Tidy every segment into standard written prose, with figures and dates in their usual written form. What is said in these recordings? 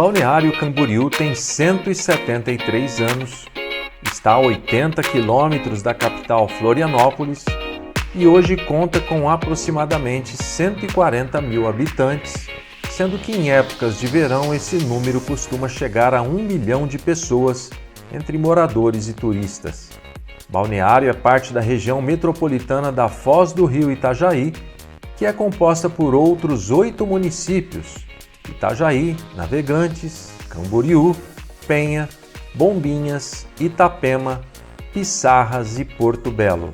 Balneário Camboriú tem 173 anos, está a 80 quilômetros da capital Florianópolis e hoje conta com aproximadamente 140 mil habitantes, sendo que em épocas de verão esse número costuma chegar a 1 milhão de pessoas, entre moradores e turistas. Balneário é parte da região metropolitana da Foz do Rio Itajaí, que é composta por outros 8 municípios: Itajaí, Navegantes, Camboriú, Penha, Bombinhas, Itapema, Pissarras e Porto Belo.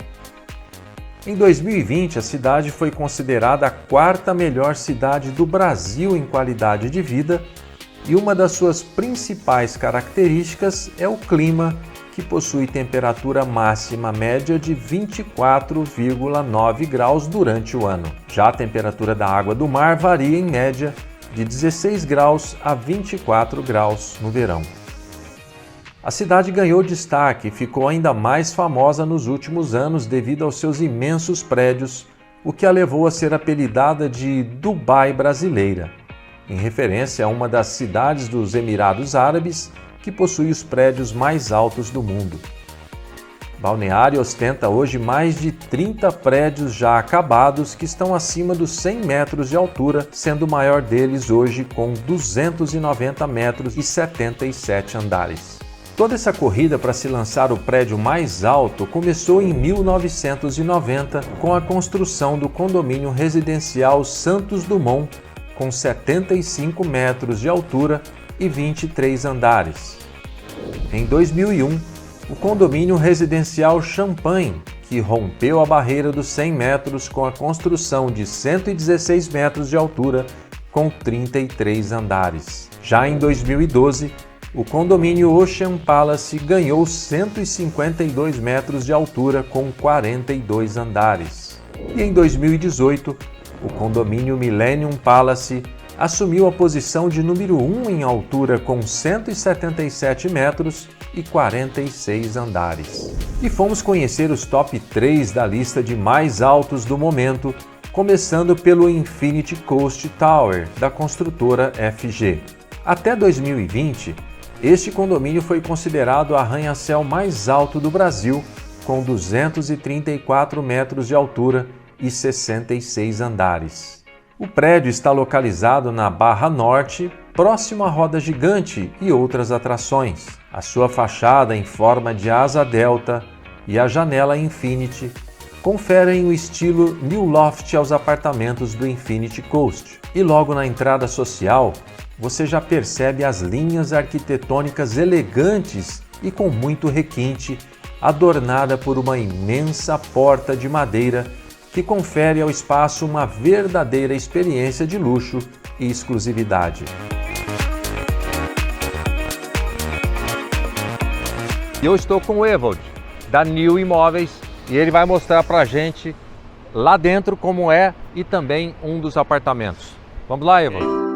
Em 2020, a cidade foi considerada a 4ª melhor cidade do Brasil em qualidade de vida e uma das suas principais características é o clima, que possui temperatura máxima média de 24,9 graus durante o ano. Já a temperatura da água do mar varia em média de 16 graus a 24 graus no verão. A cidade ganhou destaque e ficou ainda mais famosa nos últimos anos devido aos seus imensos prédios, o que a levou a ser apelidada de Dubai brasileira, em referência a uma das cidades dos Emirados Árabes que possui os prédios mais altos do mundo. Balneário ostenta hoje mais de 30 prédios já acabados que estão acima dos 100 metros de altura, sendo o maior deles hoje com 290 metros e 77 andares. Toda essa corrida para se lançar o prédio mais alto começou em 1990 com a construção do condomínio residencial Santos Dumont, com 75 metros de altura e 23 andares. Em 2001, o condomínio residencial Champagne, que rompeu a barreira dos 100 metros com a construção de 116 metros de altura, com 33 andares. Já em 2012, o condomínio Ocean Palace ganhou 152 metros de altura, com 42 andares. E em 2018, o condomínio Millennium Palace assumiu a posição de número 1 em altura com 177 metros e 46 andares. E fomos conhecer os top 3 da lista de mais altos do momento, começando pelo Infinity Coast Tower, da construtora FG. Até 2020, este condomínio foi considerado o arranha-céu mais alto do Brasil, com 234 metros de altura e 66 andares. O prédio está localizado na Barra Norte, próximo à Roda Gigante e outras atrações. A sua fachada em forma de asa delta e a janela Infinity conferem o estilo New Loft aos apartamentos do Infinity Coast. E logo na entrada social, você já percebe as linhas arquitetônicas elegantes e com muito requinte, adornada por uma imensa porta de madeira que confere ao espaço uma verdadeira experiência de luxo e exclusividade. Eu estou com o Evald, da New Imóveis, e ele vai mostrar pra gente lá dentro como é e também um dos apartamentos. Vamos lá, Evald?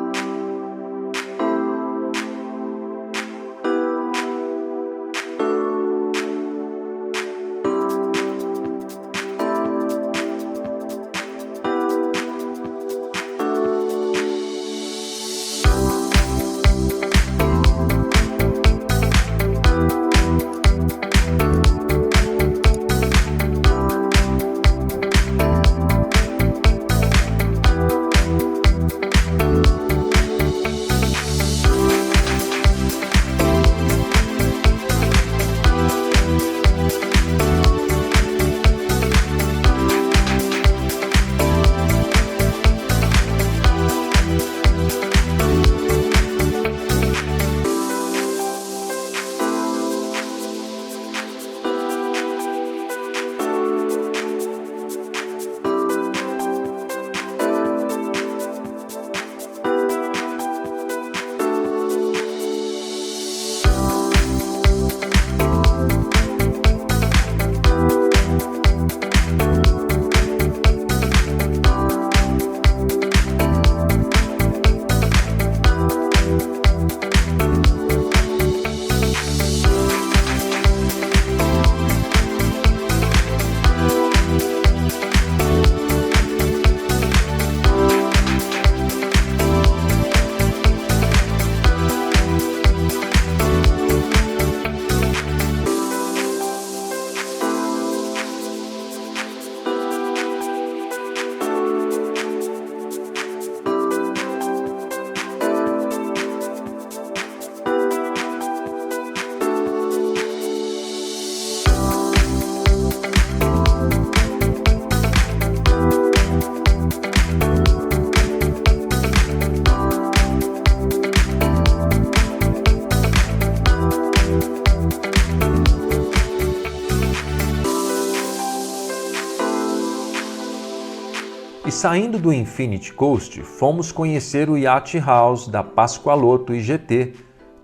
E saindo do Infinity Coast, fomos conhecer o Yacht House da Pascoaloto IGT,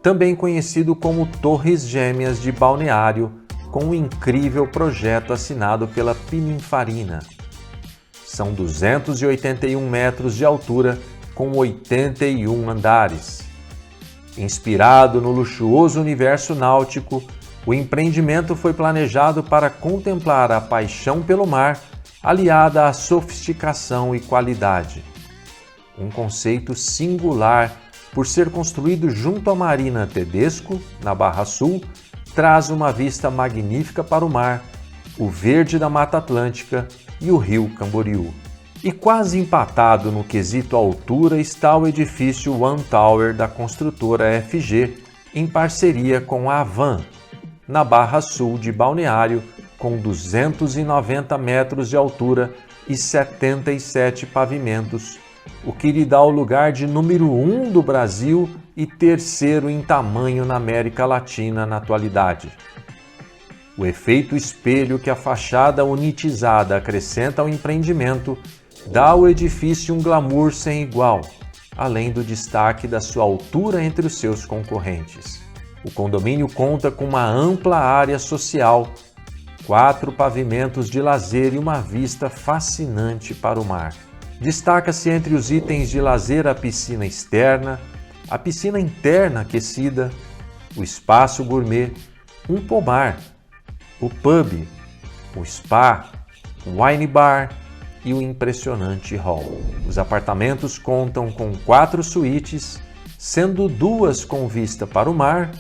também conhecido como Torres Gêmeas de Balneário, com um incrível projeto assinado pela Pininfarina. São 281 metros de altura, com 81 andares. Inspirado no luxuoso universo náutico, o empreendimento foi planejado para contemplar a paixão pelo mar, aliada à sofisticação e qualidade. Um conceito singular, por ser construído junto à Marina Tedesco, na Barra Sul, traz uma vista magnífica para o mar, o verde da Mata Atlântica e o rio Camboriú. E quase empatado no quesito altura está o edifício One Tower da construtora FG, em parceria com a Avan, na Barra Sul de Balneário, com 290 metros de altura e 77 pavimentos, o que lhe dá o lugar de número 1 do Brasil e terceiro em tamanho na América Latina na atualidade. O efeito espelho que a fachada unitizada acrescenta ao empreendimento dá ao edifício um glamour sem igual, além do destaque da sua altura entre os seus concorrentes. O condomínio conta com uma ampla área social, 4 pavimentos de lazer e uma vista fascinante para o mar. Destaca-se entre os itens de lazer a piscina externa, a piscina interna aquecida, o espaço gourmet, um pomar, o pub, o spa, o wine bar e o impressionante hall. Os apartamentos contam com 4 suítes, sendo 2 com vista para o mar,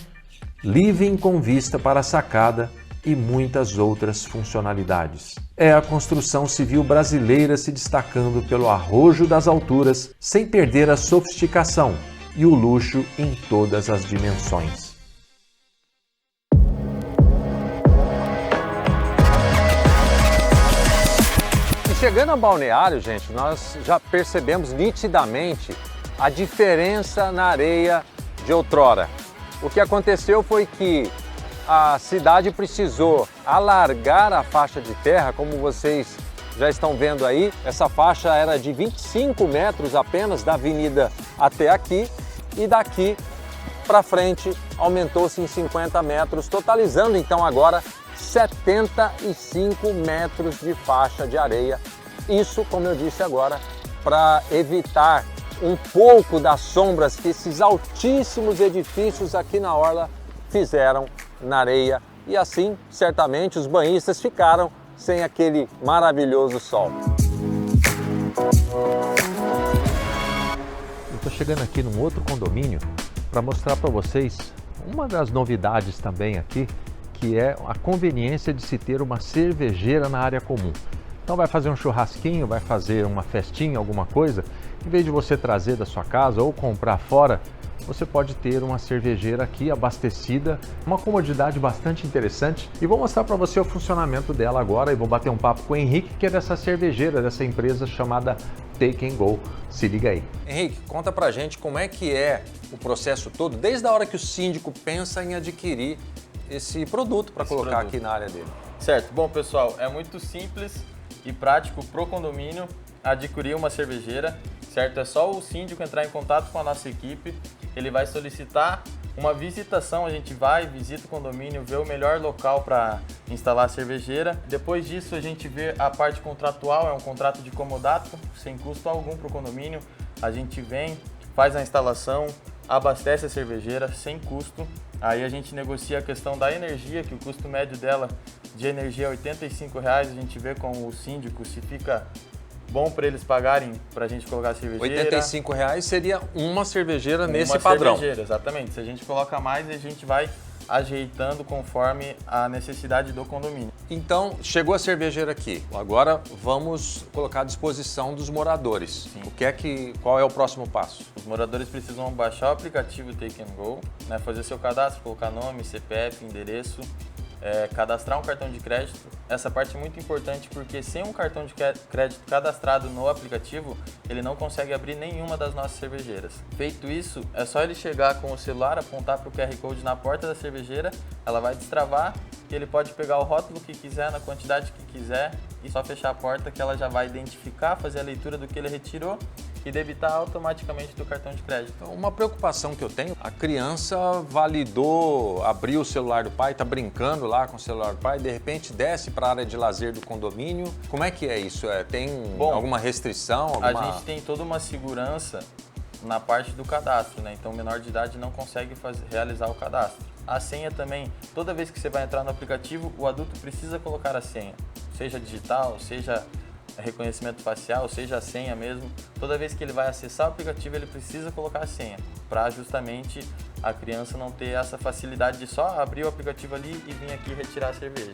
living com vista para a sacada e muitas outras funcionalidades. É a construção civil brasileira se destacando pelo arrojo das alturas, sem perder a sofisticação e o luxo em todas as dimensões. E chegando a Balneário, gente, nós já percebemos nitidamente a diferença na areia de outrora. O que aconteceu foi que a cidade precisou alargar a faixa de terra, como vocês já estão vendo aí. Essa faixa era de 25 metros apenas da avenida até aqui, e daqui para frente aumentou-se em 50 metros, totalizando então agora 75 metros de faixa de areia. Isso, como eu disse agora, para evitar um pouco das sombras que esses altíssimos edifícios aqui na orla fizeram na areia, e assim certamente os banhistas ficaram sem aquele maravilhoso sol. Eu estou chegando aqui num outro condomínio para mostrar para vocês uma das novidades também aqui, que é a conveniência de se ter uma cervejeira na área comum. Então vai fazer um churrasquinho, vai fazer uma festinha, alguma coisa, em vez de você trazer da sua casa ou comprar fora, você pode ter uma cervejeira aqui abastecida, uma comodidade bastante interessante, e vou mostrar para você o funcionamento dela agora e vou bater um papo com o Henrique, que é dessa cervejeira, dessa empresa chamada Take & Go. Se liga aí. Henrique, conta pra gente como é que é o processo todo, desde a hora que o síndico pensa em adquirir esse produto para colocar aqui na área dele. Certo. Bom, pessoal, é muito simples e prático pro condomínio adquirir uma cervejeira, certo? É só o síndico entrar em contato com a nossa equipe, ele vai solicitar uma visitação, a gente vai, visita o condomínio, vê o melhor local para instalar a cervejeira. Depois disso a gente vê a parte contratual, é um contrato de comodato, sem custo algum para o condomínio. A gente vem, faz a instalação, abastece a cervejeira sem custo. Aí a gente negocia a questão da energia, que o custo médio dela de energia é R$ 85, a gente vê com o síndico se fica bom para eles pagarem para a gente colocar a cervejeira. R$ 85 seria uma cervejeira nesse padrão. Cervejeira, exatamente. Se a gente coloca mais, a gente vai ajeitando conforme a necessidade do condomínio. Então, chegou a cervejeira aqui. Agora vamos colocar à disposição dos moradores. Sim. Qual é o próximo passo? Os moradores precisam baixar o aplicativo Take & Go, né, fazer seu cadastro, colocar nome, CPF, endereço, cadastrar um cartão de crédito. Essa parte é muito importante porque sem um cartão de crédito cadastrado no aplicativo, ele não consegue abrir nenhuma das nossas cervejeiras. Feito isso, é só ele chegar com o celular, apontar para o QR Code na porta da cervejeira, ela vai destravar e ele pode pegar o rótulo que quiser, na quantidade que quiser, e só fechar a porta que ela já vai identificar, fazer a leitura do que ele retirou e debitar automaticamente do cartão de crédito. Então, uma preocupação que eu tenho, a criança validou, abriu o celular do pai, está brincando lá com o celular do pai, de repente desce para a área de lazer do condomínio. Como é que é isso? Tem alguma restrição? A gente tem toda uma segurança na parte do cadastro, né? Então o menor de idade não consegue realizar o cadastro. A senha também, toda vez que você vai entrar no aplicativo, o adulto precisa colocar a senha, seja digital, seja reconhecimento facial, seja a senha mesmo. Toda vez que ele vai acessar o aplicativo, ele precisa colocar a senha, para justamente a criança não ter essa facilidade de só abrir o aplicativo ali e vir aqui retirar a cerveja.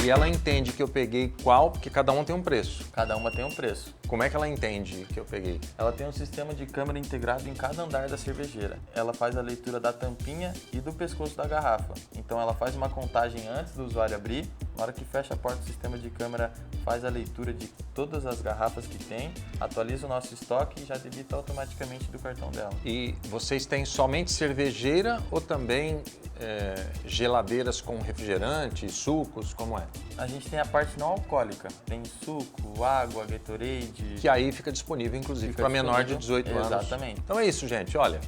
E ela entende que eu peguei qual, porque cada um tem um preço. Cada uma tem um preço. Como é que ela entende que eu peguei? Ela tem um sistema de câmera integrado em cada andar da cervejeira. Ela faz a leitura da tampinha e do pescoço da garrafa. Então ela faz uma contagem antes do usuário abrir. Na hora que fecha a porta, o sistema de câmera faz a leitura de todas as garrafas que tem, atualiza o nosso estoque e já debita automaticamente do cartão dela. E vocês têm somente cervejeira ou também geladeiras com refrigerante, sucos, como é? A gente tem a parte não alcoólica, tem suco, água, Gatorade. Que aí fica disponível, inclusive, para menor de 18 anos. Exatamente. Então é isso, gente. Olha,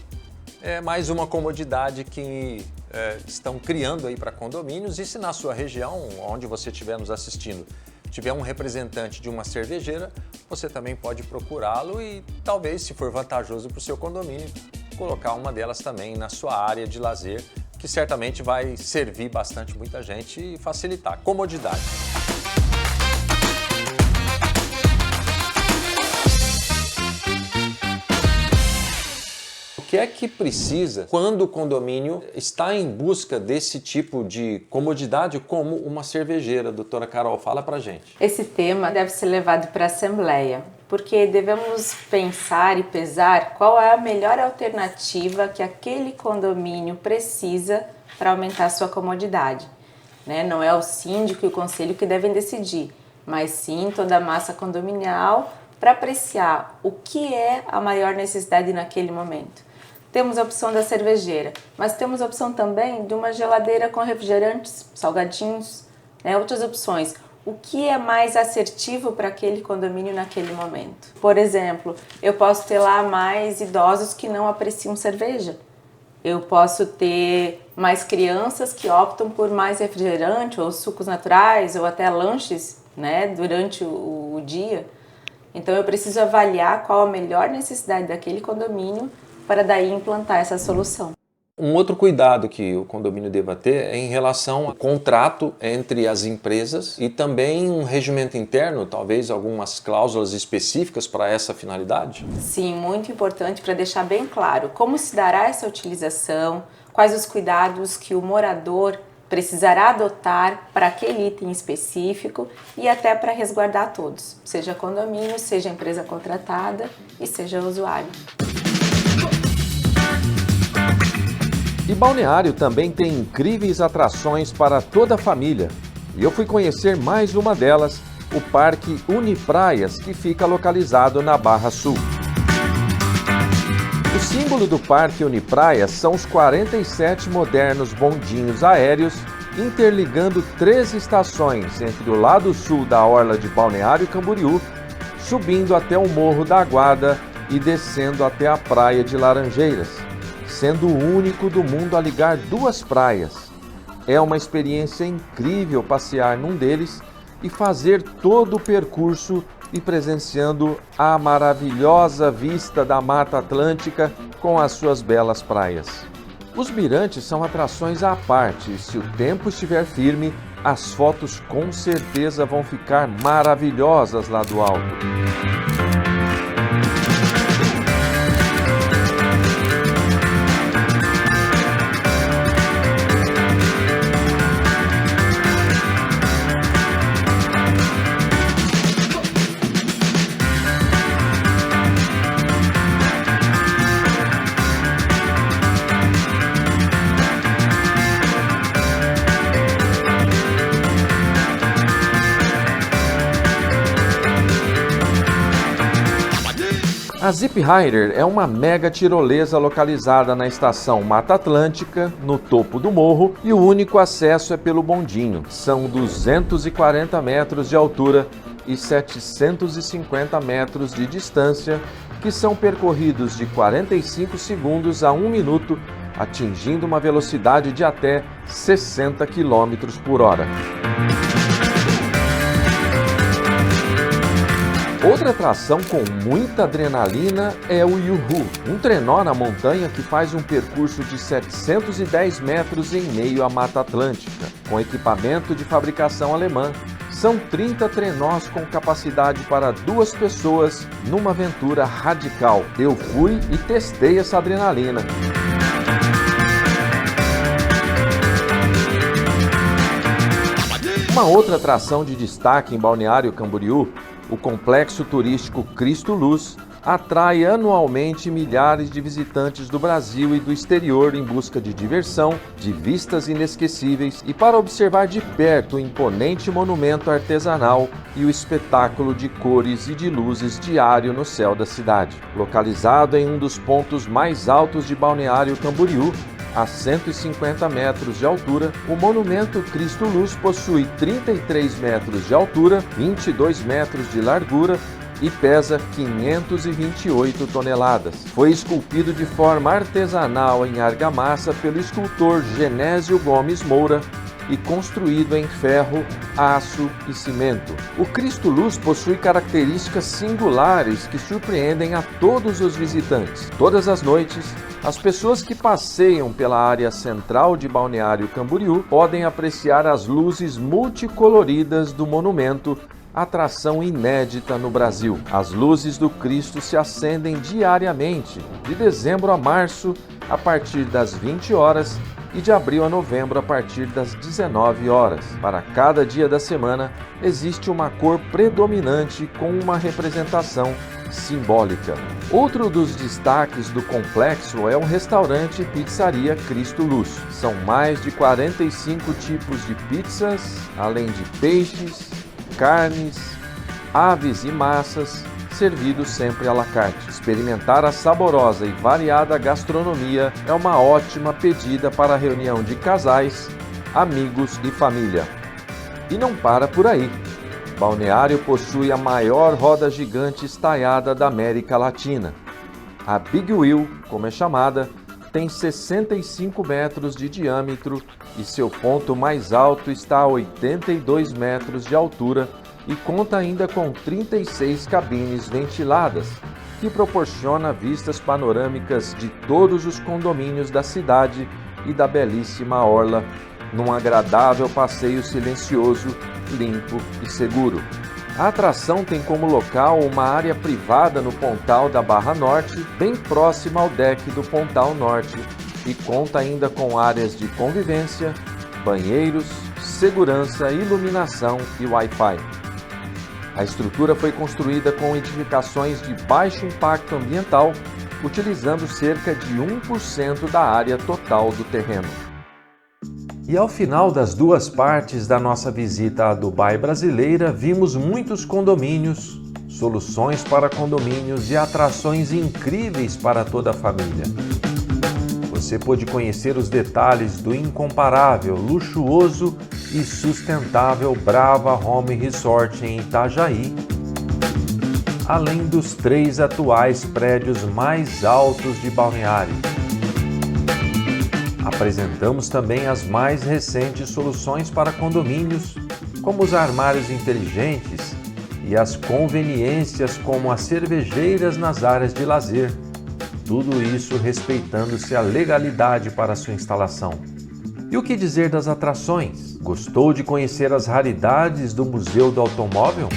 é mais uma comodidade que estão criando aí para condomínios. E se na sua região, onde você estiver nos assistindo, tiver um representante de uma cervejeira, você também pode procurá-lo e talvez, se for vantajoso para o seu condomínio, colocar uma delas também na sua área de lazer, que certamente vai servir bastante muita gente e facilitar. Comodidade. O que é que precisa quando o condomínio está em busca desse tipo de comodidade como uma cervejeira? Doutora Carol, fala pra gente. Esse tema deve ser levado para a Assembleia, porque devemos pensar e pesar qual é a melhor alternativa que aquele condomínio precisa para aumentar a sua comodidade. Não é o síndico e o conselho que devem decidir, mas sim toda a massa condominial para apreciar o que é a maior necessidade naquele momento. Temos a opção da cervejeira, mas temos a opção também de uma geladeira com refrigerantes, salgadinhos, outras opções. O que é mais assertivo para aquele condomínio naquele momento? Por exemplo, eu posso ter lá mais idosos que não apreciam cerveja. Eu posso ter mais crianças que optam por mais refrigerante ou sucos naturais ou até lanches, durante o dia. Então eu preciso avaliar qual a melhor necessidade daquele condomínio para daí implantar essa solução. Um outro cuidado que o condomínio deva ter é em relação ao contrato entre as empresas e também um regimento interno, talvez algumas cláusulas específicas para essa finalidade? Sim, muito importante para deixar bem claro como se dará essa utilização, quais os cuidados que o morador precisará adotar para aquele item específico e até para resguardar todos, seja condomínio, seja empresa contratada e seja usuário. E Balneário também tem incríveis atrações para toda a família. E eu fui conhecer mais uma delas, o Parque Unipraias, que fica localizado na Barra Sul. O símbolo do Parque Unipraias são os 47 modernos bondinhos aéreos interligando 3 estações entre o lado sul da orla de Balneário Camboriú, subindo até o Morro da Aguada e descendo até a Praia de Laranjeiras, sendo o único do mundo a ligar 2 praias. É uma experiência incrível passear num deles e fazer todo o percurso e presenciando a maravilhosa vista da Mata Atlântica com as suas belas praias. Os mirantes são atrações à parte e se o tempo estiver firme, as fotos com certeza vão ficar maravilhosas lá do alto. A Zip Rider é uma mega tirolesa localizada na estação Mata Atlântica, no topo do morro, e o único acesso é pelo bondinho. São 240 metros de altura e 750 metros de distância, que são percorridos de 45 segundos a 1 minuto, atingindo uma velocidade de até 60 km por hora. Outra atração com muita adrenalina é o Yuhu, um trenó na montanha que faz um percurso de 710 metros em meio à Mata Atlântica. Com equipamento de fabricação alemã, são 30 trenós com capacidade para 2 pessoas numa aventura radical. Eu fui e testei essa adrenalina. Uma outra atração de destaque em Balneário Camboriú, o complexo turístico Cristo Luz, atrai anualmente milhares de visitantes do Brasil e do exterior em busca de diversão, de vistas inesquecíveis e para observar de perto o imponente monumento artesanal e o espetáculo de cores e de luzes diário no céu da cidade. Localizado em um dos pontos mais altos de Balneário Camboriú, a 150 metros de altura, o monumento Cristo Luz possui 33 metros de altura, 22 metros de largura e pesa 528 toneladas. Foi esculpido de forma artesanal em argamassa pelo escultor Genésio Gomes Moura e construído em ferro, aço e cimento. O Cristo Luz possui características singulares que surpreendem a todos os visitantes. Todas as noites, as pessoas que passeiam pela área central de Balneário Camboriú podem apreciar as luzes multicoloridas do monumento, atração inédita no Brasil. As luzes do Cristo se acendem diariamente, de dezembro a março, a partir das 20 horas, e de abril a novembro a partir das 19 horas. Para cada dia da semana, existe uma cor predominante com uma representação simbólica. Outro dos destaques do complexo é o restaurante e pizzaria Cristo Luz. São mais de 45 tipos de pizzas, além de peixes, carnes, aves e massas, servidos sempre à la carte. Experimentar a saborosa e variada gastronomia é uma ótima pedida para reunião de casais, amigos e família. E não para por aí. Balneário possui a maior roda gigante estaiada da América Latina. A Big Wheel, como é chamada, tem 65 metros de diâmetro e seu ponto mais alto está a 82 metros de altura e conta ainda com 36 cabines ventiladas, que proporciona vistas panorâmicas de todos os condomínios da cidade e da belíssima orla, num agradável passeio silencioso, limpo e seguro. A atração tem como local uma área privada no Pontal da Barra Norte, bem próxima ao deck do Pontal Norte, e conta ainda com áreas de convivência, banheiros, segurança, iluminação e Wi-Fi. A estrutura foi construída com edificações de baixo impacto ambiental, utilizando cerca de 1% da área total do terreno. E ao final das duas partes da nossa visita à Dubai brasileira, vimos muitos condomínios, soluções para condomínios e atrações incríveis para toda a família. Você pôde conhecer os detalhes do incomparável, luxuoso e sustentável Brava Home Resort em Itajaí, além dos 3 atuais prédios mais altos de Balneário. Apresentamos também as mais recentes soluções para condomínios, como os armários inteligentes e as conveniências como as cervejeiras nas áreas de lazer. Tudo isso respeitando-se a legalidade para sua instalação. E o que dizer das atrações? Gostou de conhecer as raridades do Museu do Automóvel?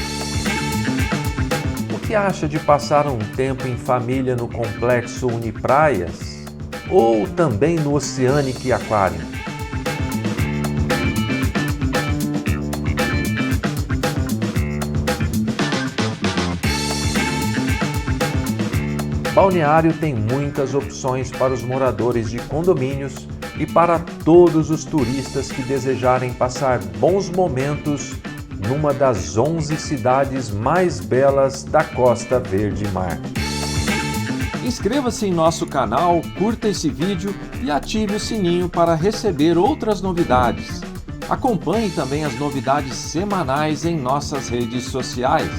O que acha de passar um tempo em família no Complexo Unipraias? Ou também no Oceanic Aquarium? Balneário tem muitas opções para os moradores de condomínios e para todos os turistas que desejarem passar bons momentos numa das 11 cidades mais belas da Costa Verde Mar. Inscreva-se em nosso canal, curta esse vídeo e ative o sininho para receber outras novidades. Acompanhe também as novidades semanais em nossas redes sociais.